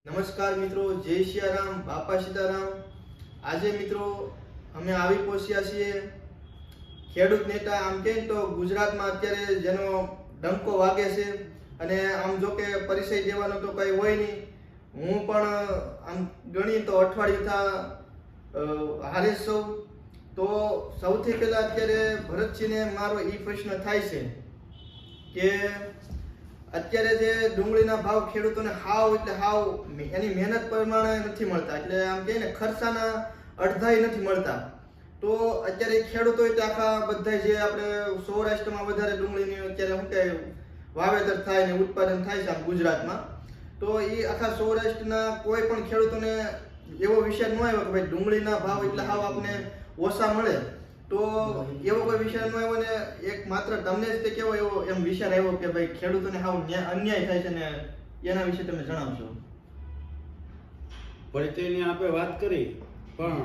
નમસ્કાર મિત્રો, જય સિયારામ, બાપા સીતારામ। આજે મિત્રો અમે આવી પહોંચ્યા છીએ ખેડૂત નેતા। આમ કે તો ગુજરાતમાં અત્યારે જેનો ડંકો વાગે છે અને આમ જો કે પરિચય દેવાનો તો કઈ હોય નહીં। હું પણ આમ ગણી તો અઠવાડિયું હારે છું। તો સૌથી પહેલા અત્યારે ભરતસિંહને મારો એ પ્રશ્ન થાય છે કે અત્યારે જે ડુંગળીના ભાવ ખેડૂતોને હાવ એટલે હાવ એની મહેનત પ્રમાણે નથી મળતા, એટલે આમ કહે ને ખર્ચાના અડધાઈ નથી મળતા। તો અત્યારે ખેડૂતો આખા બધા જે આપણે સૌરાષ્ટ્રમાં વધારે ડુંગળીની અત્યારે શું કે વાવેતર થાય ને ઉત્પાદન થાય છે આમ ગુજરાતમાં, તો એ આખા સૌરાષ્ટ્રના કોઈ પણ ખેડૂતોને એવો વિચાર ન આવ્યો કે ભાઈ ડુંગળીના ભાવ એટલે હાવ આપણે ઓછા મળે। તો એવો કોઈ વિચાર ન આવ્યો ને એક માત્ર તમને જ તે કેવો એવો એમ વિચાર આવ્યો કે ભાઈ ખેડૂતોને હાવ અન્યાય થાય છે ને એના વિશે તમે જણાવશો? પરિચયની આપણે વાત કરી, પણ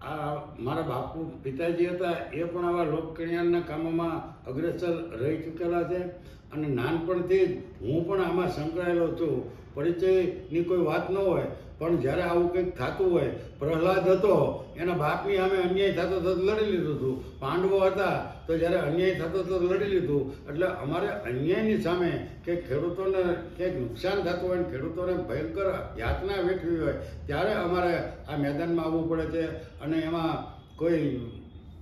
આ મારા બાપુ પિતાજી હતા એ પણ આવા લોકકલ્યાણના કામોમાં અગ્રેસર રહી ચૂકેલા છે અને નાનપણથી જ હું પણ આમાં સંકળાયેલો છું। પરિચયની કોઈ વાત ન હોય, પણ જ્યારે આવું કંઈક થતું હોય, પ્રહલાદ હતો એના બાપની સામે અન્યાય થતો તો લડી લીધું હતું, પાંડવો હતા તો જ્યારે અન્યાય થતો તો લડી લીધું। એટલે અમારે અન્યાયની સામે કે ખેડૂતોને ક્યાંક નુકસાન થતું હોય ને ખેડૂતોને ભયંકર યાતના વેઠવી હોય ત્યારે અમારે આ મેદાનમાં આવવું પડે છે અને એમાં કોઈ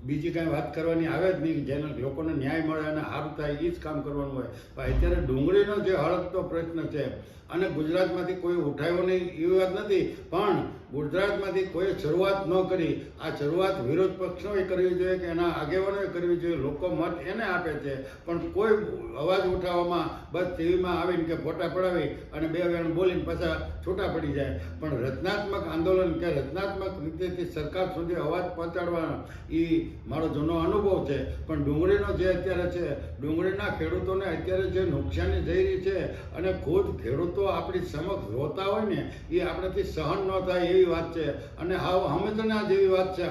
બીજી કાંઈ વાત કરવાની આવે જ નહીં, જેને લોકોને ન્યાય મળે અને સારું થાય એ જ કામ કરવાનું હોય। પણ અત્યારે ડુંગળીનો જે હળગતો પ્રશ્ન છે અને ગુજરાતમાંથી કોઈ ઉઠાવ્યો નહીં એવી વાત નથી, પણ ગુજરાતમાંથી કોઈ શરૂઆત ન કરી। આ શરૂઆત વિરોધ પક્ષોએ કરવી જોઈએ કે એના આગેવાનોએ કરવી જોઈએ, લોકો મત એને આપે છે પણ કોઈ અવાજ ઉઠાવવામાં બસ ટીવીમાં આવીને કે ફોટા પડાવી અને બે વેણ બોલીને પાછા છૂટા પડી જાય। પણ રચનાત્મક આંદોલન કે રચનાત્મક રીતેથી સરકાર સુધી અવાજ પહોંચાડવાનો એ મારો જૂનો અનુભવ છે। પણ ડુંગળીનો જે અત્યારે છે, ડુંગળીના ખેડૂતોને અત્યારે જે નુકસાની જઈ રહી છે અને ખુદ ખેડૂતો આપણી સમક્ષ રોતા હોય ને એ આપણાથી સહન ન થાય એવી વાત છે અને હાવ સમજના જેવી વાત છે।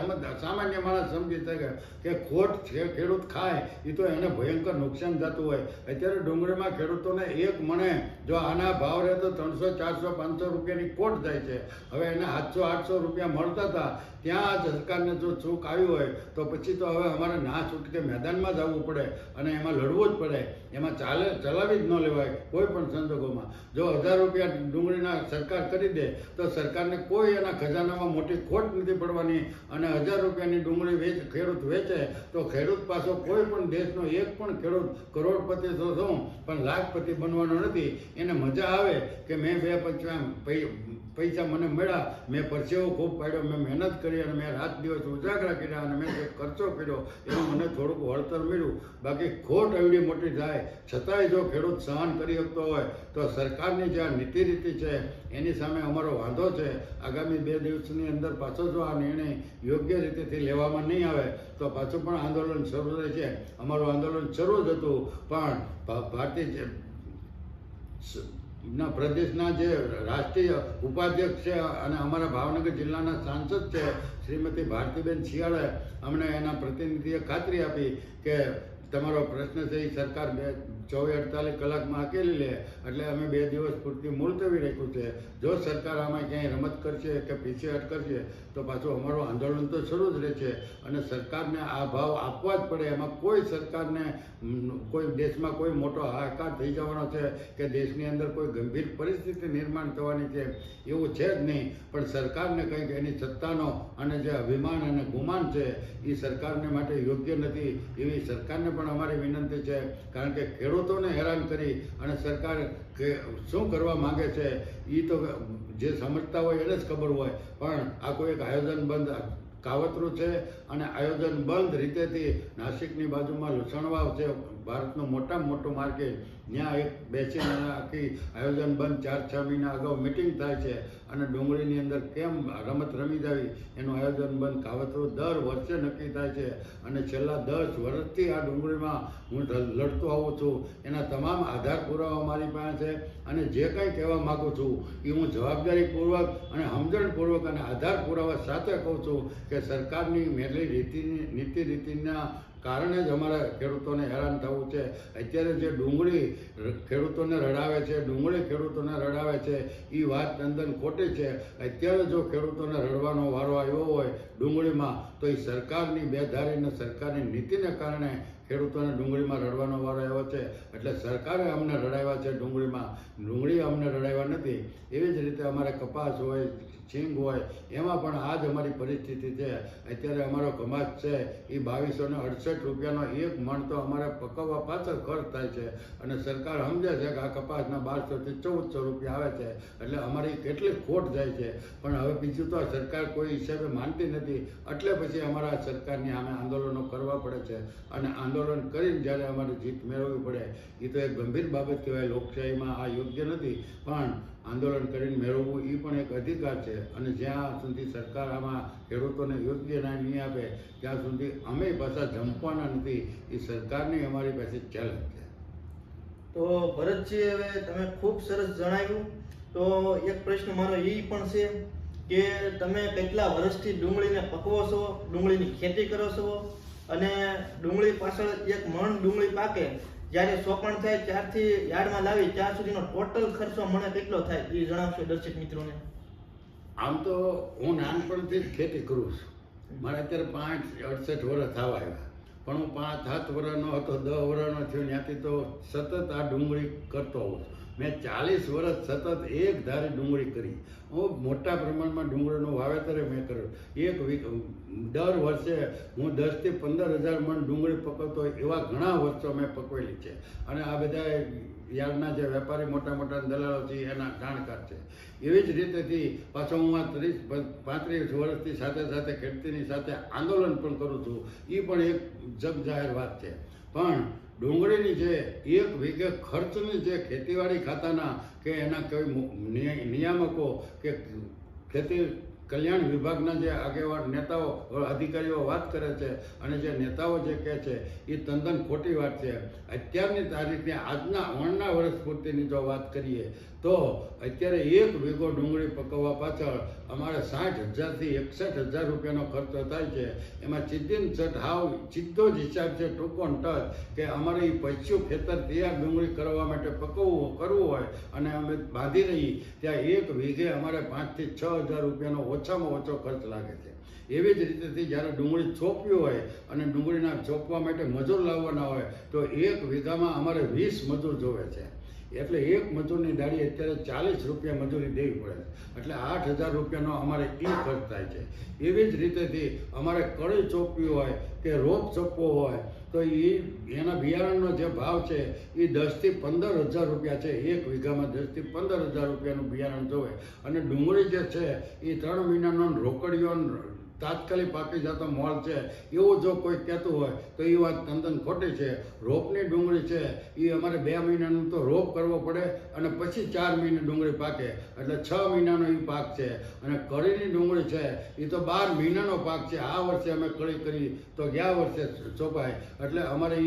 સામાન્ય માણસ સમજી શકે કે ખોટ ખેડૂત ખાય એ તો એને ભયંકર નુકસાન થતું હોય। અત્યારે ડુંગળીમાં ખેડૂતોને એક મણે જો આના ભાવ રહે તો 300, 400, 500 રૂપિયાની ખોટ જાય છે। હવે એને 700, 800 રૂપિયા મળતા હતા, ત્યાં સરકારને જો ચૂક આવી હોય તો પછી તો હવે અમારે ના છૂટકે મેદાનમાં જવું પડે અને એમાં લડવું જ પડે, એમાં ચલાવી જ ન લેવાય કોઈ પણ સંજોગોમાં। જો 1000 રૂપિયા ડુંગળીના સરકાર કરી દે તો સરકારને કોઈ એના ખજાનામાં મોટી ખોટ નથી પડવાની અને 1000 રૂપિયાની ડુંગળી ખેડૂત વેચે તો ખેડૂત પાછો કોઈ પણ દેશનો એક પણ ખેડૂત કરોડપતિ તો શું પણ લાખપતિ બનવાનો નથી। એને મજા આવે કે મેં પૈસા મને મળ્યા, મેં પરસેવો ખૂબ પાડ્યો, મેં મહેનત કરી અને મેં રાત દિવસ ઉજાગરા કર્યા અને મેં જે ખર્ચો કર્યો એનું મને થોડુંક વળતર મળ્યું। બાકી ખોટ એવડી મોટી થાય છતાંય જો ખેડૂત સહન કરી શકતો હોય તો સરકારની જે આ નીતિ રીતિ છે એની સામે અમારો વાંધો છે। આગામી 2 દિવસની અંદર પાછો જો આ નિર્ણય યોગ્ય રીતેથી લેવામાં નહીં આવે તો પાછું પણ આંદોલન શરૂ રહે છે। અમારું આંદોલન શરૂ જ હતું, પણ ભારતીય ના પ્રદેશના જે રાષ્ટ્રીય ઉપાધ્યક્ષ છે અને અમારા ભાવનગર જિલ્લાના સાંસદ છે શ્રીમતી ભારતીબેન શિયાળે અમને એના પ્રતિનિધિએ ખાતરી આપી કે તમારો પ્રશ્ન છે એ સરકાર 24-48 કલાકમાં ઉકેલી લે, એટલે અમે 2 દિવસ પૂરતી મુલતવી રાખ્યું છે। જો સરકાર આમાં ક્યાંય રમત કરશે કે પીછેહટ કરશે તો પાછું અમારું આંદોલન તો શરૂ જ રહેશે અને સરકારને આ ભાવ આપવા જ પડે। એમાં કોઈ સરકારને કોઈ દેશમાં કોઈ મોટો હાહાકાર થઈ જવાનો છે કે દેશની અંદર કોઈ ગંભીર પરિસ્થિતિ નિર્માણ થવાની છે એવું છે જ નહીં, પણ સરકારને કંઈક એની સત્તાનો અને જે અભિમાન અને ગુમાન છે એ સરકારને માટે યોગ્ય નથી એવી સરકારને પણ અમારી વિનંતી છે। કારણ કે ખેડૂતોને હેરાન કરી અને સરકાર શું કરવા માંગે છે એ તો જે સમજતા હોય એને જ ખબર હોય, પણ આ કોઈ એક આયોજન બંધ કાવતરું છે અને આયોજન બંધ રીતેથી નાસિકની બાજુમાં લુસણવાવ છે, ભારતનું મોટામાં મોટું માર્કેટ, ત્યાં એક બેસીને આખી આયોજન બંધ 4-6 મહિના અગાઉ મિટિંગ થાય છે અને ડુંગળીની અંદર કેમ રમત રમી જાવી એનું આયોજન બંધ કાવતરું દર વર્ષે નક્કી થાય છે અને છેલ્લા 10 વર્ષથી આ ડુંગળીમાં હું લડતો આવું છું। એના તમામ આધાર પુરાવા મારી પાસે છે અને જે કંઈ કહેવા માગું છું એ હું જવાબદારીપૂર્વક અને સમજણપૂર્વક અને આધાર પુરાવા સાથે કહું છું કે સરકારની મેલી નીતિ રીતિના કારણે જ અમારે ખેડૂતોને હેરાન થવું છે. અત્યારે જે ડુંગળી ખેડૂતોને રડાવે છે, ડુંગળી ખેડૂતોને રડાવે છે, એ વાત તદ્દન ખોટી છે. અત્યારે જો ખેડૂતોને રડવાનો વારો આવ્યો હોય ડુંગળીમાં, તો એ સરકારની બેધારી અને સરકારની નીતિને કારણે ખેડૂતોને ડુંગળીમાં રડવાનો વારો આવ્યો છે. એટલે સરકારે અમને રડાવ્યા છે ડુંગળીમાં, ડુંગળી અમને રડાવ્યા નથી. એવી જ રીતે અમારે કપાસ હોય, સિંગ હોય, એમાં પણ આ જ અમારી પરિસ્થિતિ છે. અત્યારે અમારો કપાસ છે એ 2268 રૂપિયાનો એક મણ તો અમારે પકવવા પાછળ ખર્ચ થાય છે, અને સરકાર સમજે છે કે આ કપાસના 1200 થી 1400 રૂપિયા આવે છે, એટલે અમારી કેટલી ખોટ જાય છે. પણ હવે બીજું તો સરકાર કોઈ હિસાબે માનતી નથી, એટલે પછી અમારા સરકારની સામે આંદોલનો કરવા પડે છે, અને આંદોલન કરીને જ્યારે અમારે જીત મેળવવી પડે એ તો એક ગંભીર બાબત કહેવાય. લોકશાહીમાં આ યોગ્ય નથી, પણ આંદોલન કરીને મેળવવું એ પણ એક અધિકાર છે. અને જ્યાં સુધી સરકાર આમાં ખેડૂતોને યોગ્ય ન્યાય નહીં આપે ત્યાં સુધી અમે પાછા જંપવાના નથી. એ સરકારની અમારી પાસે ચેલેન્જ છે. તો ભરતજી, હવે તમે ખૂબ સરસ જણાવ્યું. તો એક પ્રશ્ન મારો એ પણ છે કે તમે કેટલા વર્ષથી ડુંગળીને પકવો છો, ડુંગળીની ખેતી કરો છો, અને ડુંગળી પાછળ એક મણ ડુંગળી પાકે જ્યારે સોપણ થાય ત્યારથી યાર્ડમાં લાવી ત્યાં સુધીનો ટોટલ ખર્ચો મને કેટલો થાય એ જણાવશો દર્શક મિત્રોને? આમ તો હું નાનપણથી જ ખેતી કરું છું. મારે અત્યારે 65-68 વર્ષ થવા આવ્યા, પણ હું 5-7 વર્ષનો હતો, 10 વર્ષનો થયો ત્યાંથી તો સતત આ ડુંગળી કરતો હોઉં છું. મેં 40 વર્ષ સતત એક ધારી ડુંગળી કરી. હું મોટા પ્રમાણમાં ડુંગળીનું વાવેતર મેં કર્યું. દર વર્ષે હું 10 થી 15,000 મણ ડુંગળી પકવતો હોય એવા ઘણા વર્ષો મેં પકવેલી છે. અને આ બધા યાર્ડના જે વેપારી મોટા મોટા દલાલો છે એના જાણકાર છે. એવી જ રીતેથી પાછો હું આ 30-35 વર્ષથી સાથે સાથે ખેતીની સાથે આંદોલન પણ કરું છું. એ પણ એક જગ જાહેર વાત છે. પણ ડુંગળીની જે 1 વીઘે ખર્ચની જે ખેતીવાડી ખાતાના કે એના કોઈ નિયામકો કે ખેતી કલ્યાણ વિભાગના જે આગેવાન નેતાઓ અધિકારીઓ વાત કરે છે, અને જે નેતાઓ જે કહે છે એ તદ્દન ખોટી વાત છે. અત્યારની તારીખે આજના 19 વર્ષ પૂરતીની જો વાત કરીએ તો અત્યારે 1 વીઘો ડુંગળી પકવવા પાછળ અમારે 60,000 થી 61,000 રૂપિયાનો ખર્ચો થાય છે. એમાં સીધો જ હિસાબ છે, ટૂંકો ટચ, કે અમારે એ પચ્યું ખેતર તૈયાર ડુંગળી કરવા માટે કરવું હોય અને અમે બાંધી રહી ત્યાં 1 વીઘે અમારે 5,000 થી 6,000 રૂપિયાનો ઓછામાં ઓછો ખર્ચ લાગે છે. એવી જ રીતેથી જ્યારે ડુંગળી ચોપ્યું હોય અને ડુંગળીના ચોપવા માટે મજૂર લાવવાના હોય તો 1 વીઘામાં અમારે 20 મજૂર જોવે છે. એટલે એક મજૂરની દાડી અત્યારે 40 રૂપિયા મજૂરી દેવી પડે છે. એટલે 8,000 રૂપિયાનો અમારે એ ખર્ચ થાય છે. એવી જ રીતેથી અમારે કળી ચોપવી હોય કે રોપ ચોપવો હોય તો એના બિયારણનો જે ભાવ છે એ 10,000 થી 15,000 રૂપિયા છે. 1 વીઘામાં 10,000 થી 15,000 રૂપિયાનું બિયારણ જોવે. અને ડુંગળી જે છે એ 3 મહિનાનો રોકડીઓ તાત્કાલિક પાકી જતો મોલ છે એવું જો કોઈ કહેતું હોય તો એ વાત તદ્દન ખોટી છે. રોપની ડુંગળી છે એ અમારે 2 મહિનાનું તો રોપ કરવો પડે અને પછી 4 મહિને ડુંગળી પાકે, એટલે 6 મહિનાનો એ પાક છે. અને કળીની ડુંગળી છે એ તો 12 મહિનાનો પાક છે. આ વર્ષે અમે કળી કરી તો ગયા વર્ષે ચોપાય, એટલે અમારે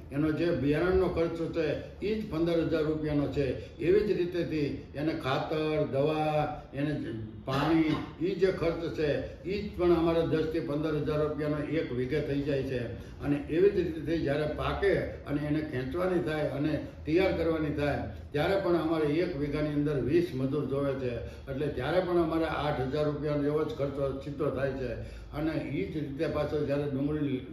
એનો જે બિયારણનો ખર્ચો છે એ જ 15,000 રૂપિયાનો છે. એવી જ રીતેથી એને ખાતર, દવા, એને પાણી, એ જે ખર્ચ છે એ જ પણ અમારે 10,000 થી 15,000 રૂપિયાનો 1 વીઘે થઈ જાય છે. અને એવી જ રીતે જ્યારે પાકે અને એને ખેંચવાની થાય અને તૈયાર કરવાની થાય ત્યારે પણ અમારે 1 વીઘાની અંદર 20 મજૂર જોવે છે. એટલે ત્યારે પણ અમારે 8,000 રૂપિયા જેવો જ ખર્ચો સીધો થાય છે. અને એ જ રીતે પાછો જ્યારે ડુંગળી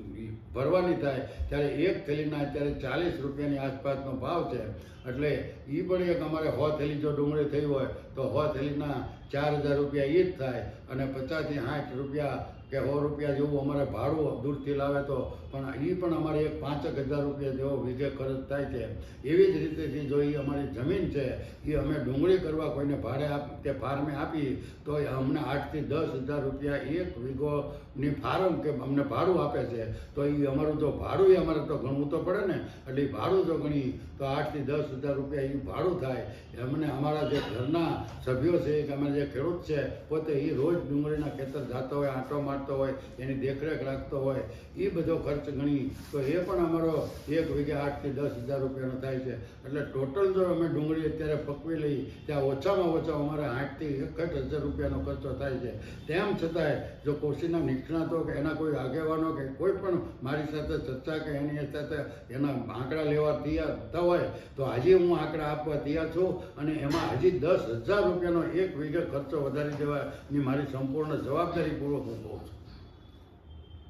ભરવાની થાય ત્યારે 1 થેલીના અત્યારે 40 રૂપિયાની આસપાસનો ભાવ છે. એટલે એ પણ એક અમારે 100 થેલી જો ડુંગળી થઈ હોય તો 100 થેલીના 4,000 રૂપિયા એ જ થાય. અને 50 થી 60 રૂપિયા કે 100 રૂપિયા જેવું અમારે ભાડું દૂરથી લાવે તો પણ એ પણ અમારે 5,000 રૂપિયા જેવો વીઘે ખર્ચ થાય છે. એવી જ રીતેથી જો એ અમારી જમીન છે એ અમે ડુંગળી કરવા કોઈને ભાડે કે ફાર્મે આપી તો અમને 8,000 થી 10,000 રૂપિયા 1 વીઘોની ફાર્મ કે અમને ભાડું આપે છે. તો એ અમારું જો ભાડું અમારે તો ગણવું તો પડે ને, એટલે એ ભાડું જો ગણી તો 8,000 થી 10,000 રૂપિયા એ ભાડું થાય. અમને અમારા જે ઘરના સભ્યો છે કે અમે જે ખેડૂત છે પોતે એ રોજ ડુંગળીના ખેતર જતા હોય, આંટો મારતા મારતો હોય, એની દેખરેખ રાખતો હોય, એ બધો ખર્ચ ગણી તો એ પણ અમારો 1 વીઘે 8 થી 10 હજાર રૂપિયાનો થાય છે. એટલે ટોટલ જો અમે ડુંગળી અત્યારે પકવી લઈ ત્યાં ઓછામાં ઓછા અમારે 8 થી 61 હજાર રૂપિયાનો ખર્ચો થાય છે. તેમ છતાંય જો કોશીના નિષ્ણાતો કે એના કોઈ આગેવાનો કે કોઈ પણ મારી સાથે ચર્ચા કે એની સાથે એના આંકડા લેવા તૈયાર હોય તો હજી હું આંકડા આપવા તૈયાર છું અને એમાં હજી 10,000 રૂપિયાનો 1 વીઘે ખર્ચો વધારી દેવાની મારી સંપૂર્ણ જવાબદારીપૂર્વક હું કહું છું.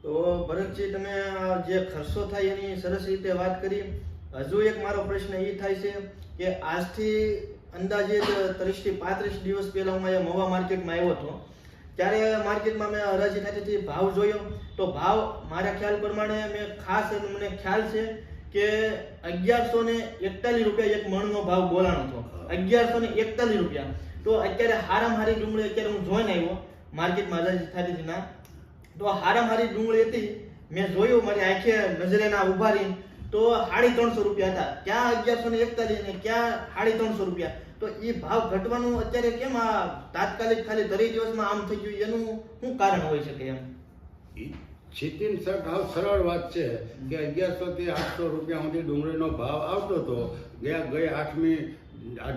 તો ભરતજી, તમે આ જે ખર્ચો થાય એની સરસ રીતે વાત કરી. હજુ એક મારો પ્રશ્ન એ થાય છે કે આજથી અંદાજે 30 થી 35 દિવસ પહેલા હું અહીંયા મહુવા માર્કેટમાં આવ્યો હતો. ત્યારે માર્કેટમાં મેં હરાજી થતી હતી, ભાવ જોયો તો ભાવ મારા ખ્યાલ પ્રમાણે મને ખ્યાલ છે કે 1141 રૂપિયા એક મણનો ભાવ બોલાણો હતો. 1141 રૂપિયા. તો અત્યારે હારામાં હારી ડુંગળી અત્યારે હું જોઈને આવ્યો માર્કેટમાં હરાજી થતી હતી ના, તો હારામાં હારી ડુંગળી હતી. મેં જોયું મારી આંખે નજરે ના ઉભા રહીને તો 350 રૂપિયા હતા. ક્યાં 1141 ને ક્યાં 350 રૂપિયા. તો એ ભાવ ઘટવાનું અત્યારે કેમ આ તાત્કાલિક ખાલી 30 દિવસમાં આમ થઈ ગયું, એનું શું કારણ હોઈ શકે એમ? છીતીન શર્ટ આવ સરળ વાત છે કે 1100 થી 800 રૂપિયા સુધી ડુંગળીનો ભાવ આવતો હતો. ગઈ 8મી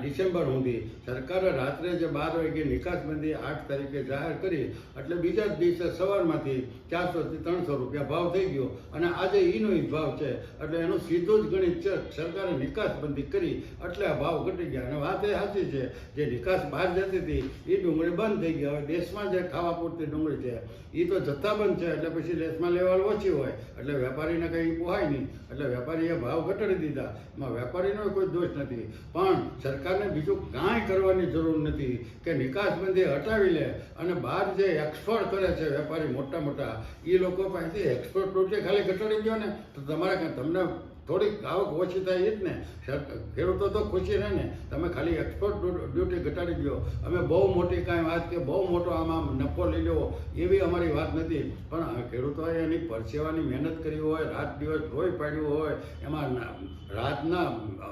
ડિસેમ્બર સુધી સરકારે રાત્રે જે 12 વાગે નિકાસબંધી 8 તારીખે જાહેર કરી એટલે બીજા જ દિવસે સવારમાંથી 400 થી 300 રૂપિયા ભાવ થઈ ગયો અને આજે ઈનો જ ભાવ છે. એટલે એનું સીધું જ ગણિત છે, સરકારે નિકાસબંધી કરી એટલે આ ભાવ ઘટી ગયા. અને વાત એ સાચી છે, જે નિકાસ બહાર જતી હતી એ ડુંગળી બંધ થઈ ગઈ. હવે દેશમાં જે ખાવા પૂરતી ડુંગળી છે એ તો જથ્થાબંધ છે એટલે પછી દેશમાં લેવલ ઓછી હોય એટલે વેપારીને કંઈ પોહાય નહીં એટલે વેપારીએ ભાવ ઘટાડી દીધા. એમાં વેપારીનો કોઈ દોષ નથી, પણ સરકારને બીજું કાંઈ કરવાની જરૂર નથી કે નિકાસબંધી હટાવી લે અને બહાર જે એક્સપોર્ટ કરે છે વેપારી મોટા મોટા એ લોકો પાસેથી એક્સપોર્ટ ડ્યુટી ખાલી ઘટાડી દો ને તો તમને થોડીક આવક ઓછી થાય. એ જ ને, ખેડૂતો તો ખુશી રહે ને. તમે ખાલી એક્સપોર્ટ ડ્યુટી ઘટાડી દો. અમે બહુ મોટી કાંઈ વાત કે બહુ મોટો આમાં નફો લઈ લેવો એવી અમારી વાત નથી, પણ ખેડૂતોએ એની પરસેવાની મહેનત કરી હોય, રાત દિવસ લોહી પાડ્યું હોય, એમાં રાતના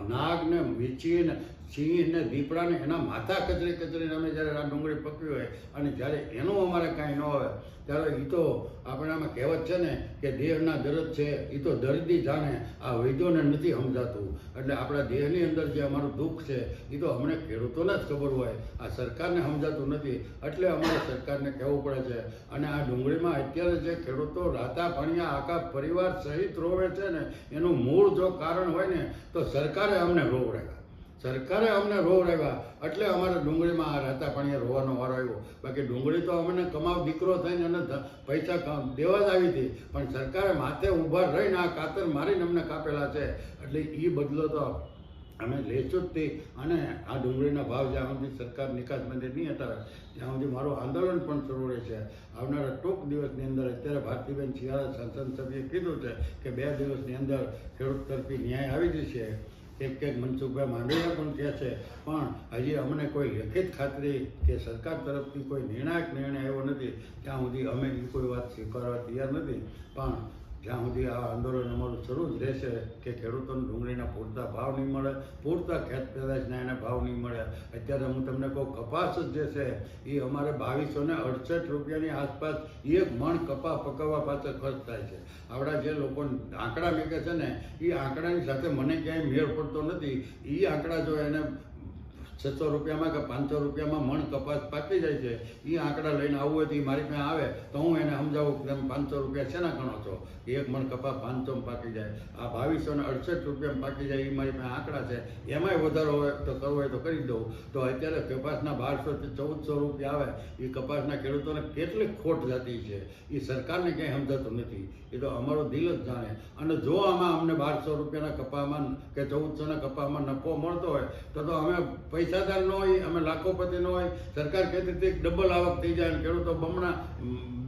નાગને વીંચીને સિંહને દીપડાને એના માથા કચરીને અમે જ્યારે આ ડુંગળી પકવી હોય અને જ્યારે એનું અમારે કાંઈ ન હોય ત્યારે એ તો આપણામાં કહેવત છે ને કે દેહના દર્દ છે એ તો દર્દી જાણે, આ વૈદ્યોને નથી સમજાતું. એટલે આપણા દેહની અંદર જે અમારું દુઃખ છે એ તો અમને ખેડૂતોને જ ખબર હોય, આ સરકારને સમજાતું નથી. એટલે અમારે સરકારને કહેવું પડે છે. અને આ ડુંગળીમાં અત્યારે જે ખેડૂતો રાતા ભણ્યા આખા પરિવાર સહિત રોવે છે ને એનું મૂળ જો કારણ હોય ને તો સરકારે અમને રોવડાવ્યા. સરકારે અમને રોવડાવ્યા એટલે અમારે ડુંગળીમાં આ રાતા પાણીએ રોવાનો વારો આવ્યો. બાકી ડુંગળી તો અમને કમાવ દીકરો થઈને અને પૈસા દેવા જ આવી હતી, પણ સરકારે માથે ઊભા રહીને આ કાતર મારીને અમને કાપેલા છે. એટલે એ બદલો તો અમે લેશું જ તે. અને આ ડુંગળીના ભાવ જ્યાં સુધી સરકાર નિકાસબંધી નહીં હટાવે ત્યાં સુધી મારું આંદોલન પણ શરૂ રહેશે. આવનારા ટૂંક દિવસની અંદર અત્યારે ભારતીબેન શિયાળા સંસદ સભ્યએ કીધું છે કે 2 દિવસની અંદર ખેડૂત તરફી ન્યાય આવી જશે. એક મનસુખભાઈ માંડવીયા પણ કહે છે, પણ હજી અમને કોઈ લેખિત ખાતરી કે સરકાર તરફથી કોઈ નિર્ણાયક નિર્ણય આવ્યો નથી. ત્યાં સુધી અમે એ કોઈ વાત સ્વીકારવા તૈયાર નથી. પણ જ્યાં સુધી આ આંદોલન અમારું શરૂ જ રહેશે કે ખેડૂતોને ડુંગળીના પૂરતા ભાવ નહીં મળે, પૂરતા ખેત પેદાશના એને ભાવ નહીં મળે. અત્યારે હું તમને કહું, કપાસ જ જે છે એ અમારે 2268 રૂપિયાની આસપાસ 1 મણ કપા પકવવા પાછળ ખર્ચ થાય છે. આવડા જે લોકો આંકડા મેકે છે ને એ આંકડાની સાથે મને ક્યાંય મેળ પડતો નથી. એ આંકડા જો એને 600 રૂપિયામાં કે 500 રૂપિયામાં મણ કપાસ પાકી જાય છે, એ આંકડા લઈને આવવું હોય તો એ મારી પાસે આવે તો હું એને સમજાવું કે તમે 500 રૂપિયા શેના ગણો છો, 1 મણ કપાસ 500 પાકી જાય. આ 2268 રૂપિયામાં પાકી જાય એ મારી પાસે આંકડા છે. એમાંય વધારો હોય તો કરવો હોય તો કરી દઉં. તો અત્યારે કપાસના 1200 થી 1400 રૂપિયા આવે એ કપાસના ખેડૂતોને કેટલી ખોટ જતી છે એ સરકારને ક્યાંય સમજાતું નથી. એ તો અમારો દિલ જ જાણે. અને જો આમાં અમને 1200 રૂપિયાના કપામાં કે 1400ના કપામાં નફો મળતો હોય તો અમે પૈસાદાર ન હોય, અમે લાખોપતિ ન હોય. સરકાર કહેતી હતી ડબલ આવક થઈ જાય અને ખેડૂતો બમણા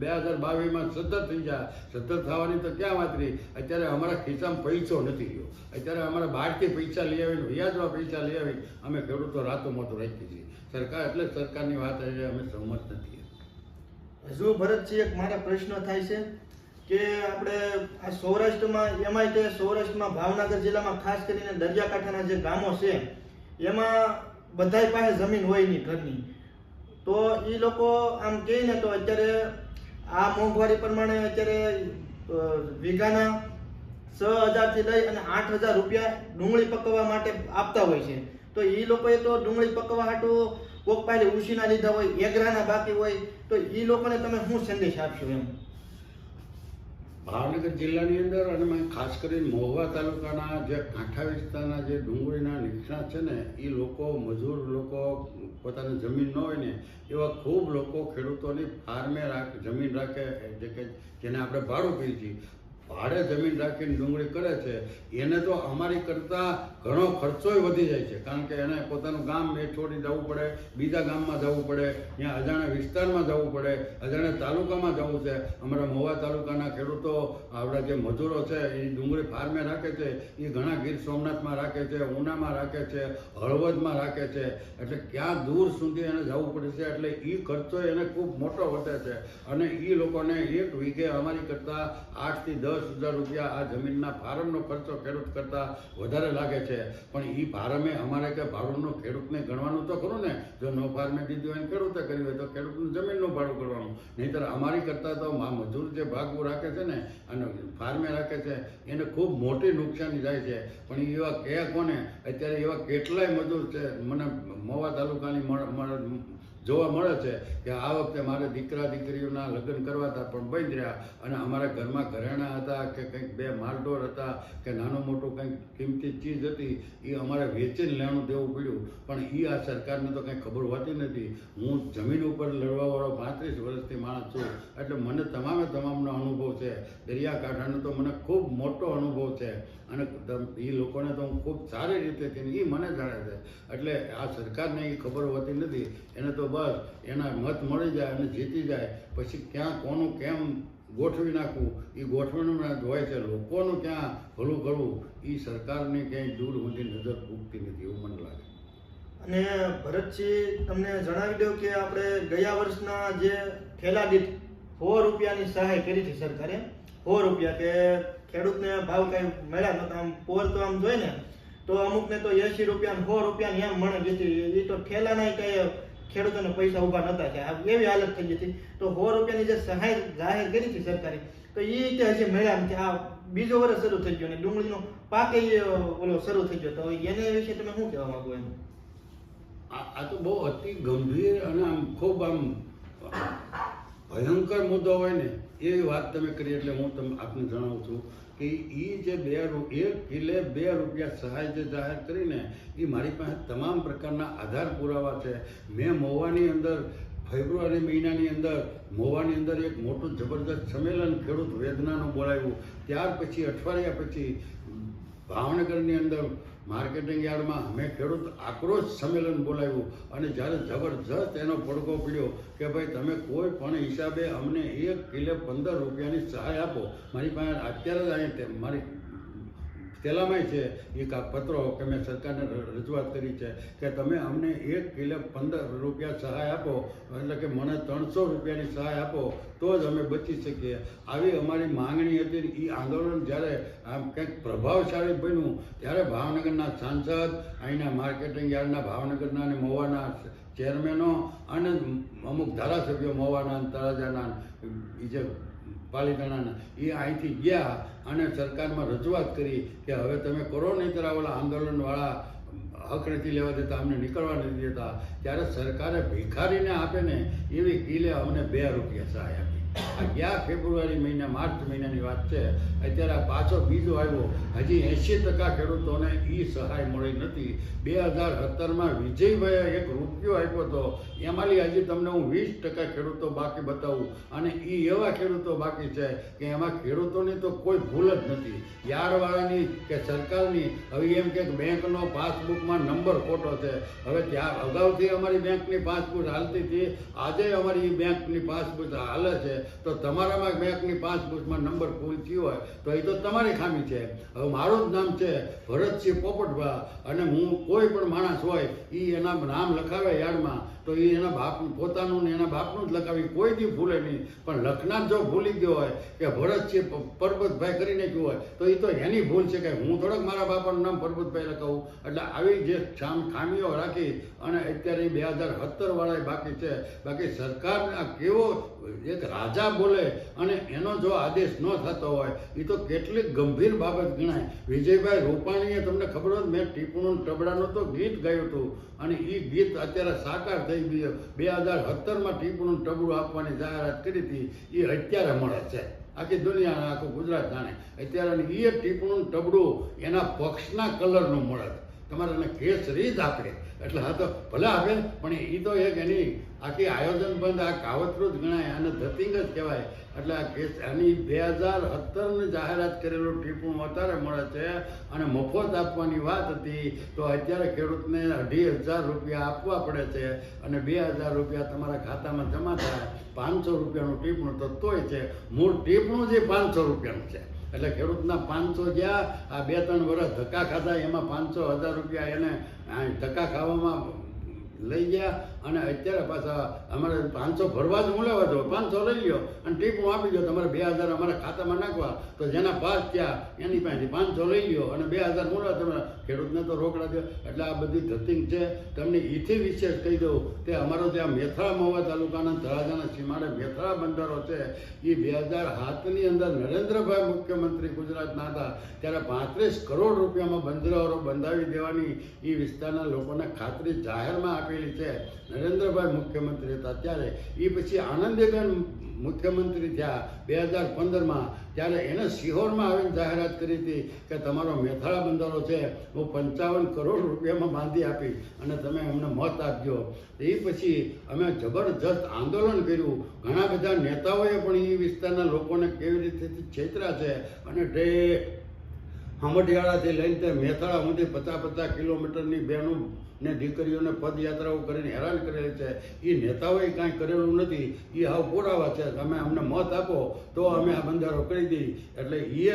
2022માં સતત થઈ જાય. સતત થવાની તો ક્યાં વાત રહી. અત્યારે અમારા ખિસ્સામાં પૈસો નથી રહ્યો. અત્યારે અમારા બહારથી પૈસા લઈ આવીને વ્યાજમાં પૈસા લઈ આવીને અમે ખેડૂતો રાતો મોતો રાખી છીએ. સરકાર એટલે સરકારની વાત અમે સહમત નથી. હજુ ભરતજી એક મારા પ્રશ્ન થાય છે કે આપણે આ સૌરાષ્ટ્રમાં એમાંય તે સૌરાષ્ટ્રમાં ભાવનગર જિલ્લામાં ખાસ કરીને દરિયાકાંઠાના જે ગામો છે એમાં બધાય પાસે જમીન હોય નહીં ઘરની. તો એ લોકો આમ કહે ને તો અત્યારે આ મોંઘવારી પ્રમાણે અત્યારે વીઘાના 6,000 થી લઈ અને 8,000 રૂપિયા ડુંગળી પકવવા માટે આપતા હોય છે. તો એ લોકોએ તો ડુંગળી પકવવા હાટું કોક પાસે ઉછીના લીધા હોય, એગરાના બાકી હોય, તો એ લોકોને તમે શું સંદેશ આપશો એમ? ભાવનગર જિલ્લાની અંદર અને ખાસ કરીને મહુવા તાલુકાના જે કાંઠા વિસ્તારના જે ડુંગળીના નિષ્ણાત છે ને, એ લોકો મજૂર લોકો પોતાની જમીન ન હોય ને એવા ખૂબ લોકો ખેડૂતોની ફાર્મે જમીન રાખે, જેને આપણે ભાડું કહીએ છીએ, ભાડે જમીન રાખીને ડુંગળી કરે છે. એને તો અમારી કરતાં ઘણો ખર્ચોય વધી જાય છે, કારણ કે એને પોતાનું ગામ છોડી જવું પડે, બીજા ગામમાં જવું પડે, ત્યાં અજાણ્યા વિસ્તારમાં જવું પડે, અજાણ્યા તાલુકામાં જવું છે. અમારા મહુવા તાલુકાના ખેડૂતો, આપણા જે મજૂરો છે એ ડુંગળી ફાર્મે રાખે છે, એ ઘણા ગીર સોમનાથમાં રાખે છે, ઉનામાં રાખે છે, હળવદમાં રાખે છે, એટલે ક્યાં દૂર સુધી એને જવું પડે છે. એટલે એ ખર્ચો એને ખૂબ મોટો વધે છે અને એ લોકોને એક વીઘે અમારી કરતાં 8 થી 10,000 રૂપિયા આ જમીનના ફાર્મનો ખર્ચો ખેડૂત કરતાં વધારે લાગે છે. પણ એ ફાર્મે અમારે કે ભાડુંનું ખેડૂતને ગણવાનું તો ખરું ને. જો નો ફાર્મે દીધું હોય ખેડૂતે કર્યું હોય તો ખેડૂતનું જમીનનું ભાડું કરવાનું, નહીંતર અમારી કરતાં તો મજૂર જે ભાગવું રાખે છે ને અને ફાર્મે રાખે છે એને ખૂબ મોટી નુકસાની જાય છે. પણ એવા કયા કોને અત્યારે એવા કેટલાય મજૂર છે મને મહુવા તાલુકાની જોવા મળે છે કે આ વખતે મારે દીકરા દીકરીઓના લગ્ન કરવા હતા પણ બંધ રહ્યા, અને અમારા ઘરમાં ઘરેણાં હતા કે કંઈક 2 માલઢોર હતા કે નાનું મોટું કંઈક કિંમતી ચીજ હતી, એ અમારે વેચીને લેવાનું દેવું પડ્યું. પણ એ આ સરકારને તો કંઈ ખબર હોતી નથી. હું જમીન ઉપર લડવાવાળો 35 વર્ષથી માણસ છું, એટલે મને તમામનો અનુભવ છે. દરિયાકાંઠાનો તો મને ખૂબ મોટો અનુભવ છે અને એ લોકોને તો હું ખૂબ સારી રીતે એ મને જાણે છે. એટલે આ સરકારને એ ખબર હોતી નથી. એને તો બસ એના મત મળી જાય અને જીતી જાય, પછી ક્યાં કોનું કેમ ગોઠવી નાખવું એ ગોઠવણીનું જ હોય છે. લોકોનું ક્યાં ભલું કરવું એ સરકારની ક્યાંય દૂર સુધી નજર પૂગતી નથી એવું મને લાગે. અને ભરતજી, તમને જણાવી દઉં કે આપણે ગયા વર્ષના જે થેલા દીઠ 100 રૂપિયાની સહાય કરી હતી સરકારે, 100 રૂપિયા, કે ખેડૂતને ભાવ કઈ મળ્યા નતા. આમ પોર તો આમ જોઈ ને તો અમુકને તો 80 રૂપિયા 100 રૂપિયાની એમ મણ દીધી. એ તો ઠેલાના કઈ ખેડૂતોને પૈસા ઉભા નતા થયા, એવી હાલત થઈ ગઈ હતી. તો 100 રૂપિયાની જે સહાય જાહેર કરી હતી સરકારે, તો એ રીતે હજી મળ્યા નથી. આ બીજો વર્ષ શરૂ થઈ ગયો અને ડુંગળીનો પાક ઓલો શરૂ થઈ ગયો, તો એને વિશે તમે શું કહેવા માંગો એમ? આ તો બહુ અતિ ગંભીર અને આમ ખૂબ આમ ભયંકર મુદ્દો હોય ને એ વાત તમે કરી, એટલે હું આપને જણાવું છું કે એ જે 1 કિલે 2 રૂપિયા સહાય જે જાહેર કરીને એ મારી પાસે તમામ પ્રકારના આધાર પુરાવા છે. મેં મહુવાની અંદર ફેબ્રુઆરી મહિનાની અંદર મહુવાની અંદર એક મોટું જબરદસ્ત સંમેલન ખેડૂત વેદનાનું બોલાવ્યું. ત્યાર પછી અઠવાડિયા પછી ભાવનગરની અંદર માર્કેટિંગ યાર્ડમાં અમે ખેડૂત આક્રોશ સંમેલન બોલાવ્યું અને જ્યારે જબરજસ્ત એનો પડઘો પડ્યો કે ભાઈ તમે કોઈ પણ હિસાબે અમને 1 કિલે 15 રૂપિયાની સહાય આપો. મારી પાસે અત્યારે જ અહીં મારી તેલામાંય છે એ પત્રો કે મેં સરકારને રજૂઆત કરી છે કે તમે અમને 1 કિલે 15 રૂપિયા સહાય આપો, એટલે કે મને 300 રૂપિયાની સહાય આપો તો જ અમે બચી શકીએ. આવી અમારી માંગણી હતી. એ આંદોલન જ્યારે આમ કંઈક પ્રભાવશાળી બન્યું ત્યારે ભાવનગરના સાંસદ, અહીંના માર્કેટિંગ યાર્ડના ભાવનગરના અને મહુવાના ચેરમેનો અને અમુક ધારાસભ્યો મહુવાના તળાજાના બીજે પાલિતાણાના એ અહીંથી ગયા અને સરકારમાં રજૂઆત કરી કે હવે તમે કરો, નહીં ઓલા આંદોલનવાળા હક નથી લેવા દેતા, અમને નીકળવા નથી દેતા. ત્યારે સરકારે ભિખારીને આપે ને એવી કિલે અમને 2 રૂપિયા સહાય આપી. આ ગયા ફેબ્રુઆરી મહિના માર્ચ મહિનાની વાત છે. અત્યારે પાછો બીજો આવ્યો. હજી 80% ખેડૂતોને એ સહાય મળી નથી. 2017માં વિજયભાઈએ 1 રૂપિયો આપ્યો હતો, એમાંથી હજી તમને હું 20% ખેડૂતો બાકી બતાવું. અને એ એવા ખેડૂતો બાકી છે કે એમાં ખેડૂતોની તો કોઈ ભૂલ જ નથી, યાર્ડવાળાની કે સરકારની. હવે એમ કે બેંકનો પાસબુકમાં નંબર ખોટો છે. હવે ત્યાં અગાઉથી અમારી બેંકની પાસબુક હાલતી હતી, આજે અમારી બેંકની પાસબુક હાલે છે, તો તમારામાં બેંકની પાસબુકમાં નંબર ભૂલ થયો હોય તો એ તો તમારી ખામી છે. હવે મારું જ નામ છે ભરતસિંહ પોપટભા, અને હું કોઈ પણ માણસ હોય એ એના નામ લખાવે યાર્ડમાં તો એ એના બાપ પોતાનું ને એના બાપનું જ લખાવી કોઈ દી ભૂલે નહીં. પણ લખનાર જો ભૂલી ગયો હોય કે ભરતસિંહ પરબતભાઈ કરી નાખ્યું હોય તો એ તો એની ભૂલ છે કે હું થોડાક મારા બાપાનું નામ પરબતભાઈ લખાવું. એટલે આવી જે ખામીઓ રાખી અને અત્યારે 2017 વાળા બાકી છે. બાકી સરકાર કેવો એક રાજા બોલે અને એનો જો આદેશ ન થતો હોય એ તો કેટલીક ગંભીર બાબત ગણાય. વિજયભાઈ રૂપાણીએ તમને ખબર હોય મેં ટીપણું ટબડાનું તો ગીત ગાયું હતું અને એ ગીત અત્યારે સાકાર થઈ ગયું. 2017માં ટીપણું ટબડું આપવાની જાહેરાત કરી હતી એ અત્યારે મળે છે. આખી દુનિયા આખું ગુજરાત જાણે અત્યારે એ ટીપણું ટબડું એના પક્ષના કલરનું મળે. તમારે એને કેસરી જ આપે એટલે હા તો ભલે આપે પણ એ તો એક એની આખી આયોજન બંધ આ કાવતરું જ ગણાય અને ધતિંગ જ કહેવાય. એટલે આ કેસ એની 2017ની જાહેરાત કરેલું ટીપણું અત્યારે મળે છે અને મફત આપવાની વાત હતી તો અત્યારે ખેડૂતને 2,500 રૂપિયા આપવા પડે છે અને 2,000 રૂપિયા તમારા ખાતામાં જમા થાય. 500 રૂપિયાનું ટીપણું તો તોય છે મૂળ ટીપણું જે 500 રૂપિયાનું છે. એટલે ખેડૂતના 500 ગયા આ 2-3 વર્ષ ધક્કા ખાધા એમાં 500,000 રૂપિયા એને ધક્કા ખાવામાં લઈ ગયા અને અત્યારે પાછા અમારે 500 ભરવા જ બોલાવા દો 500 લઈ લ્યો અને ટીપણું આપી દો તમારે 2,000 અમારા ખાતામાં નાખવા તો જેના પાસ થયા એની પાસેથી 500 લઈ લ્યો અને 2,000 બોલાવા તમે ખેડૂતને તો રોકડા દો. એટલે આ બધી ધતિંગ છે. તમને એથી વિશેષ કહી દઉં કે અમારો જે આ મેથરા મહુવા તાલુકાના તળાજાના સીમાડે મેથરા બંદરો છે એ 2007ની અંદર નરેન્દ્રભાઈ મુખ્યમંત્રી ગુજરાતના હતા ત્યારે 35 કરોડ રૂપિયામાં બંદરો બંધાવી દેવાની એ વિસ્તારના લોકોને ખાતરી જાહેરમાં આપેલી છે. નરેન્દ્રભાઈ મુખ્યમંત્રી હતા ત્યારે એ પછી આનંદીબેન મુખ્યમંત્રી થયા 2015માં ત્યારે એને સિહોરમાં આવીને જાહેરાત કરી હતી કે તમારો મેથાળા બંદરો છે હું 55 કરોડ રૂપિયામાં બાંધી આપી અને તમે અમને મત આપજો. એ પછી અમે જબરજસ્ત આંદોલન કર્યું. ઘણા બધા નેતાઓએ પણ એ વિસ્તારના લોકોને કેવી રીતે છેતરા છે અને હમડિયાળાથી લઈને તે મેથાળા સુધી 50-50 કિલોમીટરની બહેનો ને દીકરીઓને પદયાત્રાઓ કરીને હેરાન કરેલી છે. એ નેતાઓએ કાંઈ કરેલું નથી. એ હાવ પુરાવા છે. તમે અમને મત આપો તો અમે આ બંધારો કરી દઈએ. એટલે એ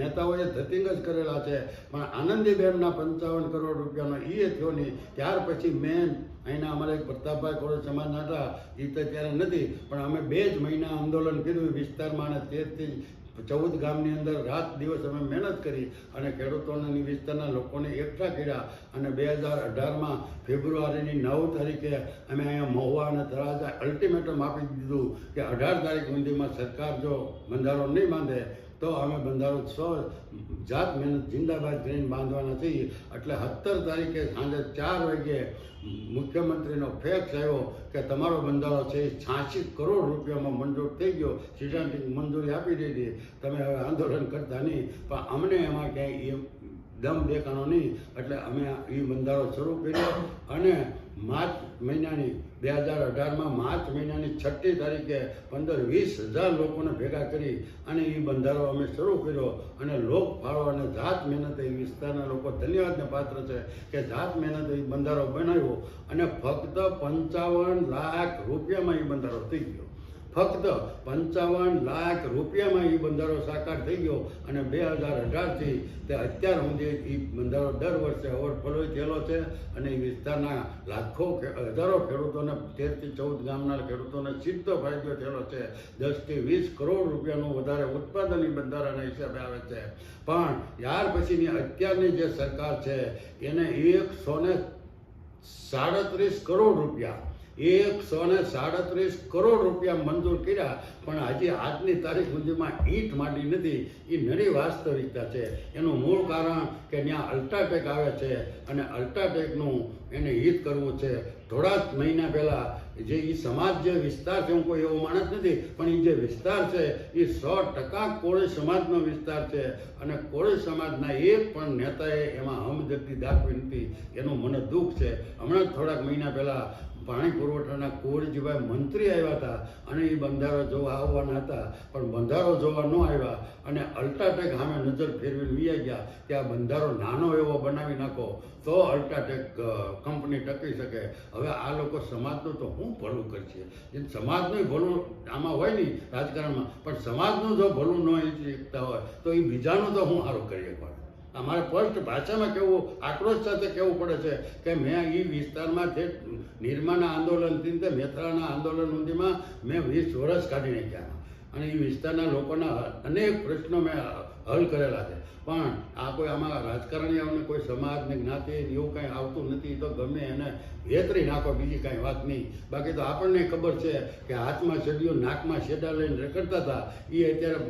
નેતાઓએ ધતિંગ જ કરેલા છે. પણ આનંદીબેનના 55 કરોડ રૂપિયાનો એ થયો નહીં. ત્યાર પછી મેં અહીંના અમારે પ્રતાપભાઈ કોળે સમાજના હતા એ તો ત્યારે નથી પણ અમે 2 જ મહિના આંદોલન કર્યું વિસ્તારમાં અને 13થી 14 ગામની અંદર રાત દિવસ અમે મહેનત કરી અને ખેડૂતોને વિસ્તારના લોકોને એકઠા કર્યા અને 2018માં ફેબ્રુઆરીની 9 તારીખે અમે અહીંયા મહુવા અને તળાજા અલ્ટિમેટમ આપી દીધું કે 18 તારીખ સુધીમાં સરકાર જો બંધારો નહીં બાંધે તો અમે બંધારો જાત મહેનત જિંદાબાદ કરીને બાંધવાના છીએ. એટલે 17 તારીખે સાંજે 4 વાગ્યે મુખ્યમંત્રીનો ફેક્સ આવ્યો કે તમારો બંધારો છે 86 કરોડ રૂપિયામાં મંજૂર થઈ ગયો. સિદ્ધાંતિક મંજૂરી આપી દીધી. તમે હવે આંદોલન કરતા નહીં. પણ અમને એમાં ક્યાંય દમ દેખાણો નહીં. એટલે અમે એ બંધારો શરૂ કર્યો અને માર્ચ મહિનાની 2018માં માર્ચ મહિનાની 6મી તારીખે 15-20 હજાર લોકોને ભેગા કરી અને એ બંધારો અમે શરૂ કર્યો અને લોક ફાળો અને જાત મહેનત એ વિસ્તારના લોકો ધન્યવાદને પાત્ર છે કે જાત મહેનત એ બંધારો બનાવ્યો અને ફક્ત 55 લાખ રૂપિયામાં એ બંધારો થઈ ગયો. ફક્ત 55 લાખ રૂપિયામાં એ બંધારો સાકાર થઈ ગયો અને 2018થી તે અત્યાર સુધી એ બંધારો દર વર્ષે ઓવરફ્લો થયેલો છે અને એ વિસ્તારના લાખો હજારો ખેડૂતોને 13થી 14 ગામના ખેડૂતોને સીધો ફાયદો થયેલો છે. 10થી 20 કરોડ રૂપિયાનું વધારે ઉત્પાદન એ બંધારાના હિસાબે આવે છે. પણ ત્યાર પછીની અત્યારની જે સરકાર છે એને 137 કરોડ રૂપિયા 137 કરોડ રૂપિયા મંજૂર કર્યા પણ હજી આજની તારીખ સુધીમાં ઈંટ માંડી નથી. એ નરી વાસ્તવિકતા છે. એનું મૂળ કારણ કે ત્યાં અલ્ટ્રાટેક આવે છે અને અલ્ટ્રાટેકનું એને હિત કરવું છે. થોડા જ મહિના પહેલાં જે એ સમાજ જે વિસ્તાર છે હું કોઈ એવો માણસ નથી પણ એ જે વિસ્તાર છે એ 100% કોળી સમાજનો વિસ્તાર છે અને કોળી સમાજના એક પણ નેતાએ એમાં હમદર્દી દાખવી નથી. એનું મને દુઃખ છે. હમણાં જ થોડાક મહિના પહેલાં પાણી પુરવઠાના કુંવરજીભાઈ મંત્રી આવ્યા હતા અને એ બંધારો જોવા આવવાના હતા પણ બંધારો જોવા ન આવ્યા અને અલ્ટ્રાટેક સામે નજર ફેરવીને વી ગયા કે આ બંધારો નાનો એવો બનાવી નાખો તો અલ્ટ્રાટેક કંપની ટકી શકે. હવે આ લોકો સમાજનું તો શું ભલું કરશે? સમાજનું ભલું આમાં હોય નહીં રાજકારણમાં પણ સમાજનું જો ભલું ન ઈચ્છી શકતા હોય તો એ બીજાનું તો હું સારું કરી શકવાનું. અમારે સ્પષ્ટ ભાષામાં કહેવું, આક્રોશ સાથે કહેવું પડે છે કે મેં એ વિસ્તારમાં જે નિર્માણ આંદોલનથી તે મેથાણા આંદોલન સુધીમાં મેં 20 વર્ષ કાઢી નાખ્યા અને એ વિસ્તારના લોકોના અનેક પ્રશ્નો મેં હલ કરેલા છે. પણ આ કોઈ આમાં રાજકારણીઓને કોઈ સમાજની જ્ઞાતિ એવું કાંઈ આવતું નથી, તો ગમે એને વેતરી નાખો, બીજી કાંઈ વાત નહીં. બાકી તો આપણને ખબર છે કે હાથમાં છડીઓ નાકમાં શેડા લઈને રખડતા હતા, એ અત્યારે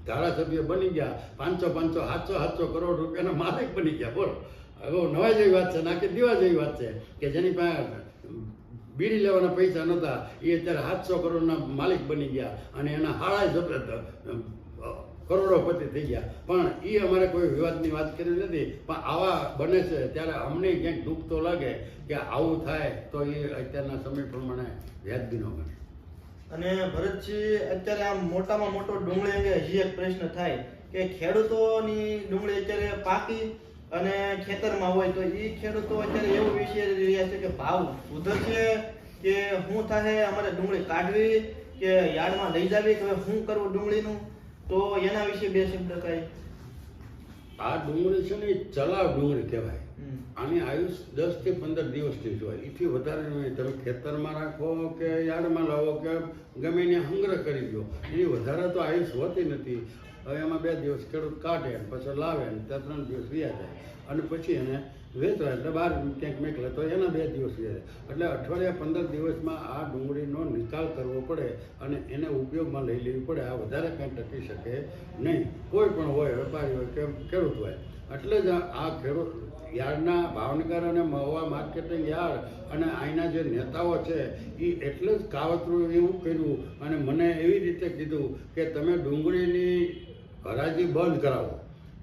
ધારાસભ્ય બની ગયા, 500 700 કરોડ રૂપિયાના માલિક બની ગયા. બોલો, હવે નવા જેવી વાત છે, નાખી દેવા જેવી વાત છે કે જેની પાસે બીડી લેવાના પૈસા નહોતા એ અત્યારે 700 કરોડના માલિક બની ગયા અને એના હાળા કરોડોપતિ થઈ ગયા. પણ એ અમારે કોઈ વિવાદની વાત કરી નથી. પણ આવા બને છે ત્યારે અમને ક્યાંક દુઃખ તો લાગે કે આવું થાય તો એ અત્યારના સમય પ્રમાણે વ્યાજબી ન બને. અને ભરતજી, અત્યારે આમ મોટામાં મોટો ડુંગળી અંગે હજી એક પ્રશ્ન થાય કે ખેડૂતોની ડુંગળી અત્યારે પાકી અને ખેતરમાં હોય તો એ ખેડૂતો અત્યારે એવું વિચારી રહ્યા છે કે ભાવ સુધરશે કે શું થાય, અમારે ડુંગળી કાઢવી કે યાર્ડમાં લઈ જાવી કે શું કરવું ડુંગળીનું, તો એના વિશે બે શબ્દ કઈ. આ ડુંગળી છે ને એ ચલાવ ડુંગળી કહેવાય. આની આયુષ 10 થી 15 દિવસની જ હોય, એથી વધારે નહીં. તમે ખેતરમાં રાખો કે યાર્ડમાં લાવો કે ગમે એને સંગ્રહ કરી દો, એની વધારે તો આયુષ હોતી નથી. હવે એમાં 2 દિવસ ખેડૂત કાઢે પછી લાવે ને ત્યાં 3 દિવસ વ્યા જાય અને પછી એને વેચવાય એટલે બહાર ક્યાંક મોકલે તો એના 2 દિવસ વ્યા જાય. એટલે અઠવાડિયા 15 દિવસમાં આ ડુંગળીનો નિકાલ કરવો પડે અને એને ઉપયોગમાં લઈ લેવી પડે. આ વધારે કાંઈ ટકી શકે નહીં, કોઈ પણ હોય, વેપારી હોય કે ખેડૂત હોય. એટલે જ આ ખેડૂત યાર્ડના ભાવનગર અને મહુવા માર્કેટિંગ યાર્ડ અને અહીંના જે નેતાઓ છે એ એટલે જ કાવતરું એવું કર્યું અને મને એવી રીતે કીધું કે તમે ડુંગળીની હરાજી બંધ કરાવો,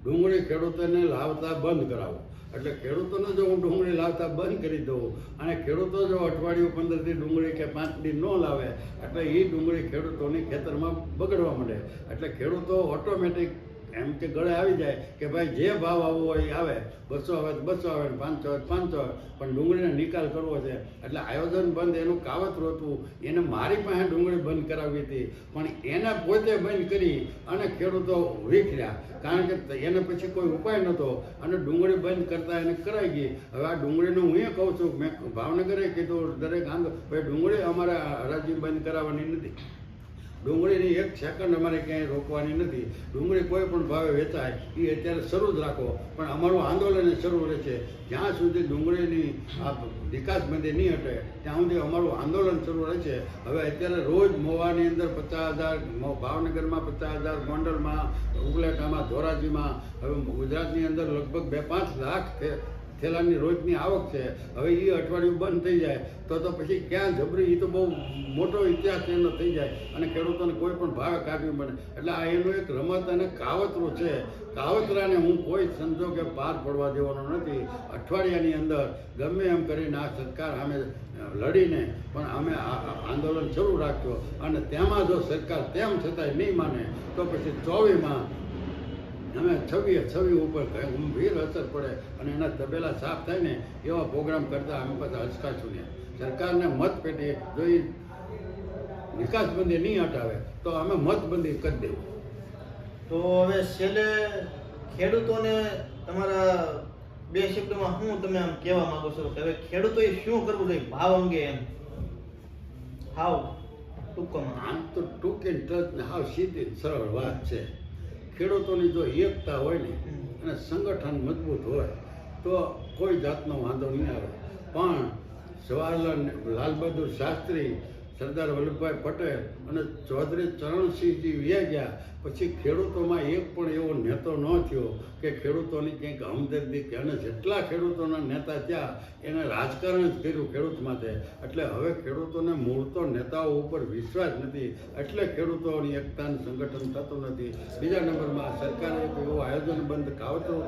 ડુંગળી ખેડૂતોને લાવતા બંધ કરાવો. એટલે ખેડૂતોને જો હું ડુંગળી લાવતા બંધ કરી દઉં અને ખેડૂતો જો અઠવાડિયું 15 દી ડુંગળી કે 5 દી ન લાવે એટલે એ ડુંગળી ખેડૂતોની ખેતરમાં બગડવા માંડે. એટલે ખેડૂતો ઓટોમેટિક એમ કે ગળે આવી જાય કે ભાઈ જે ભાવ આવવો હોય એ આવે, 200 આવે તો 200 આવે, 500 આવે તો 500 આવે, પણ ડુંગળીનો નિકાલ કરવો છે. એટલે આયોજન બંધ એનું કાવતરું હતું, એને મારી પાસે ડુંગળી બંધ કરાવી હતી પણ એને પોતે બંધ કરી અને ખેડૂતો વિખર્યા, કારણ કે એને પછી કોઈ ઉપાય નહોતો અને ડુંગળી બંધ કરતા એને કરાઈ ગઈ. હવે આ ડુંગળીનું હું એ કહું છું, મેં ભાવનગરે કીધું દરેક ભાઈ ડુંગળી અમારે હરાજી બંધ કરાવવાની નથી, ડુંગળીની 1 સેકન્ડ અમારે ક્યાંય રોકવાની નથી, ડુંગળી કોઈ પણ ભાવે વેચાય એ અત્યારે શરૂ જ રાખો. પણ અમારું આંદોલન શરૂ રહે છે જ્યાં સુધી ડુંગળીની આ વિકાસબંધી નહીં હટે ત્યાં સુધી અમારું આંદોલન શરૂ રહે છે. હવે અત્યારે રોજ મહુવાની અંદર 50,000, ભાવનગરમાં 50,000, ગોંડલમાં, ઉપલેટામાં, ધોરાજીમાં, હવે ગુજરાતની અંદર લગભગ 2-5 લાખ થેલાની રોજની આવક છે. હવે એ અઠવાડિયું બંધ થઈ જાય તો પછી ક્યાં જબરી, એ તો બહુ મોટો ઇતિહાસ એનો થઈ જાય અને ખેડૂતોને કોઈ પણ ભાવે કાઢવી પડે. એટલે આ એનું એક રમત અને કાવતરું છે. કાવતરાને હું કોઈ સંજોગે પાર પડવા દેવાનો નથી. અઠવાડિયાની અંદર ગમે એમ કરીને આ સરકાર સામે લડીને પણ અમે આંદોલન શરૂ રાખ્યો અને તેમાં જો સરકાર તેમ છતાંય નહીં માને તો પછી 24માં અમે 26 ઉપર ગંભીર અસર પડે અને એના તબેલા સાફ થાય ને એવા પ્રોગ્રામ કરતા અમે પાછા હચકાશું ને. સરકારને મત પેટી જો એ વિકાસબંધી નહીં હટાવે તો અમે મતબંધી કરી દેવું. તો હવે છેલ્લે ખેડૂતોને તમારા 2 શબ્દમાં શું તમે આમ કહેવા માંગો છો કે હવે ખેડૂતોએ શું કરવું જોઈએ ભાવ અંગે, એમ હાવ ટૂંકમાં? આમ તો ટૂંકે હાવ સીધી સરળ વાત છે. ખેડૂતોની જો એકતા હોય ને અને સંગઠન મજબૂત હોય તો કોઈ જાતનો વાંધો નહીં આવે. પણ લાલ બહાદુર શાસ્ત્રી, સરદાર વલ્લભભાઈ પટેલ અને ચૌધરી ચરણસિંહજી વ્યા ગયા પછી ખેડૂતોમાં એક પણ એવો નેતો ન થયો કે ખેડૂતોની કંઈક હમદર્દી કે, અને જેટલા ખેડૂતોના નેતા થયા એને રાજકારણ જ કર્યું ખેડૂત માટે. એટલે હવે ખેડૂતોને મૂળ તો નેતાઓ ઉપર વિશ્વાસ નથી, એટલે ખેડૂતોની એકતાનું સંગઠન થતું નથી. બીજા નંબરમાં સરકારે એક એવું આયોજનબંધ કાવતરું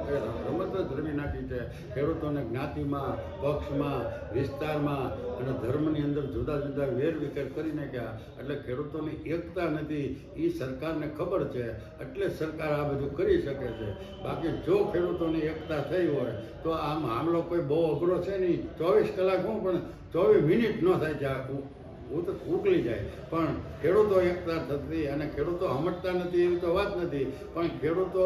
રમત જ રમી નાખી છે. ખેડૂતોને જ્ઞાતિમાં, પક્ષમાં, વિસ્તારમાં અને ધર્મની અંદર જુદા જુદા વેરવિખેર કરી નાખ્યા. એટલે ખેડૂતોની એકતા નથી, એ સરકારને ખબર છે, એટલે સરકાર આ બધું કરી શકે છે. બાકી જો ખેડૂતોની એકતા થઈ હોય તો આ મામલો કોઈ બહુ અઘરો છે નહીં. 24 કલાક હું પણ 24 મિનિટ ન થાય ત્યાં ઉકલી જાય. પણ ખેડૂતો એકતા થતી અને ખેડૂતો સમજતા નથી એવી તો વાત નથી, પણ ખેડૂતો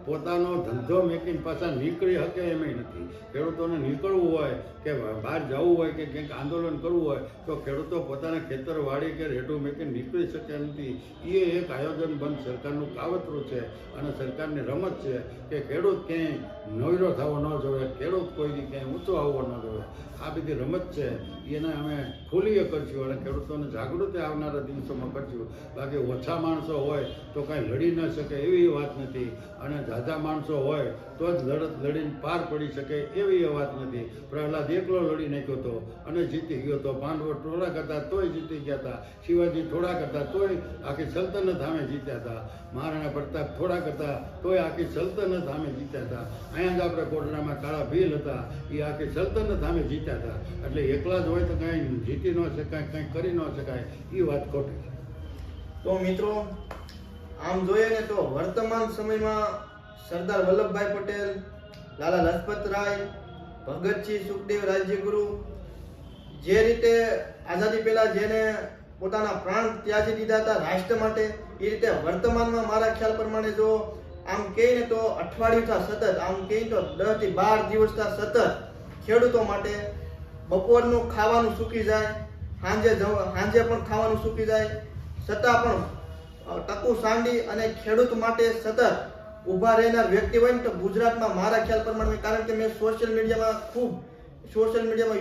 પોતાનો ધંધો મેકીને પાછા નીકળી શકે એમ નથી. ખેડૂતોને નીકળવું હોય કે બહાર જવું હોય કે કંઈક આંદોલન કરવું હોય તો ખેડૂતો પોતાના ખેતર વાડી કે રેઢું મેકીને નીકળી શકે નથી. એ એક આયોજનબંધ સરકારનું કાવતરું છે અને સરકારની રમત છે કે ખેડૂત ક્યાંય નવરો થવો ન જોઈએ, ખેડૂત કોઈ ક્યાંય ઊંચો આવવો ન જોઈએ. આ બધી રમત છે એને અમે ખુલ્લીએ કરશું અને ખેડૂતોને જાગૃતિ આવનારા દિવસોમાં કરશું. બાકી ઓછા માણસો હોય તો કાંઈ લડી ન શકે એવી વાત નથી અને ઝાઝા માણસો હોય તો જ લડત લડીને પાર પડી શકે એવી એ વાત નથી. પ્રહલાદ એકલો લડી નાખ્યો હતો અને જીતી ગયો હતો. પાંડવો થોડાક હતા તોય જીતી ગયા હતા. શિવાજી થોડાક હતા તોય આખી સલ્તનત સામે જીત્યા હતા. મહારાણા પ્રતાપ થોડાક હતા તોય આખી સલ્તનત સામે જીત્યા હતા. અહીંયા જ આપણે કોટડામાં કાળા ભીલ હતા, એ આખી સલ્તનત સામે જીત્યા હતા. એટલે એકલા જ હોય તો કાંઈ જીતી ન શકાય, કાંઈ કરી ન શકાય, એ વાત ખોટી છે. તો મિત્રો આમ જોઈએ ને તો વર્તમાન સમયમાં સરદાર વલ્લભભાઈ પટેલ, લાલા લજપત રાય, ભગતસિંહ, સુખદેવ, રાજ્યગુરુ જે રીતે આઝાદી પહેલા જેને પોતાના પ્રાણ ત્યાજી દીધા હતા રાષ્ટ્ર માટે, એ રીતે વર્તમાનમાં મારા ખ્યાલ પ્રમાણે જો આમ કહીએ ને તો અઠવાડિયું સતત આમ કહીએ તો 10 થી 12 દિવસ સતત ખેડૂતો માટે બપોરનું ખાવાનું સૂકી જાય, સાંજે પણ ખાવાનું સૂકી જાય, છતાં પણ ટકુ સાંડી અને ખેડૂત માટે સતત ઊભા રહેનાર વ્યક્તિ હોય ને તો ગુજરાતમાં મારા ખ્યાલ પ્રમાણે, કારણ કે મેં સોશિયલ મીડિયામાં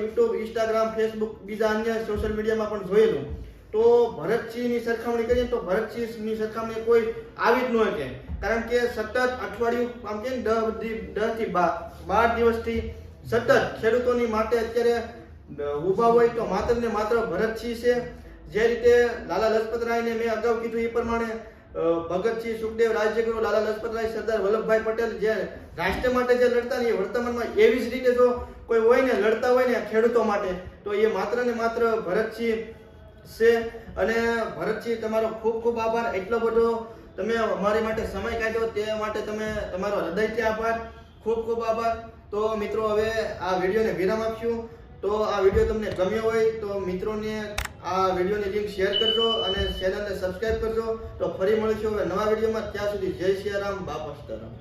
યુટ્યુબ, ઇન્સ્ટાગ્રામ, ફેસબુક, બીજા અન્ય સોશિયલ મીડિયામાં પણ જોયેલું. તો ભરતસિંહની સરખામણી કરીએ તો ભરતસિંહની સરખામણી કોઈ આવી જ ન શકે, કારણ કે સતત અઠવાડિયું આમ કે 10 થી 12 દિવસથી સતત ખેડૂતોની માટે અત્યારે ઊભા હોય તો માત્ર ને માત્ર ભરતસિંહ છે. જે રીતે લાલા લજપત રાયને મેં અગાઉ કીધું એ પ્રમાણે ભગતસિંહ, સુખદેવ, રાજ્યગુરુ, લાલા લજપત રાય, સરદાર વલ્લભભાઈ પટેલ જે રાષ્ટ્ર માટે જે લડતા ને વર્તમાનમાં એવી જ રીતે જો કોઈ હોય ને લડતા હોય ને ખેડૂતો માટે તો એ માત્ર ને માત્ર ભરતસિંહ છે. અને ભરતસિંહ તમારો ખૂબ ખૂબ આભાર. એટલો બધો તમે અમારી માટે સમય કાઢ્યો તે માટે તમે તમારો હૃદયથી આભાર, ખૂબ ખૂબ આભાર. તો મિત્રો હવે આ વિડીયોને વિરામ આપશું. તો આ વિડીયો તમને ગમ્યો હોય તો મિત્રોને આ વિડીયોની લિંક શેર કરજો અને ચેનલને સબસ્ક્રાઇબ કરજો. તો ફરી મળીશું હવે નવા વિડીયોમાં. ત્યાં સુધી જય સિયારામ, બાપા સીતારામ.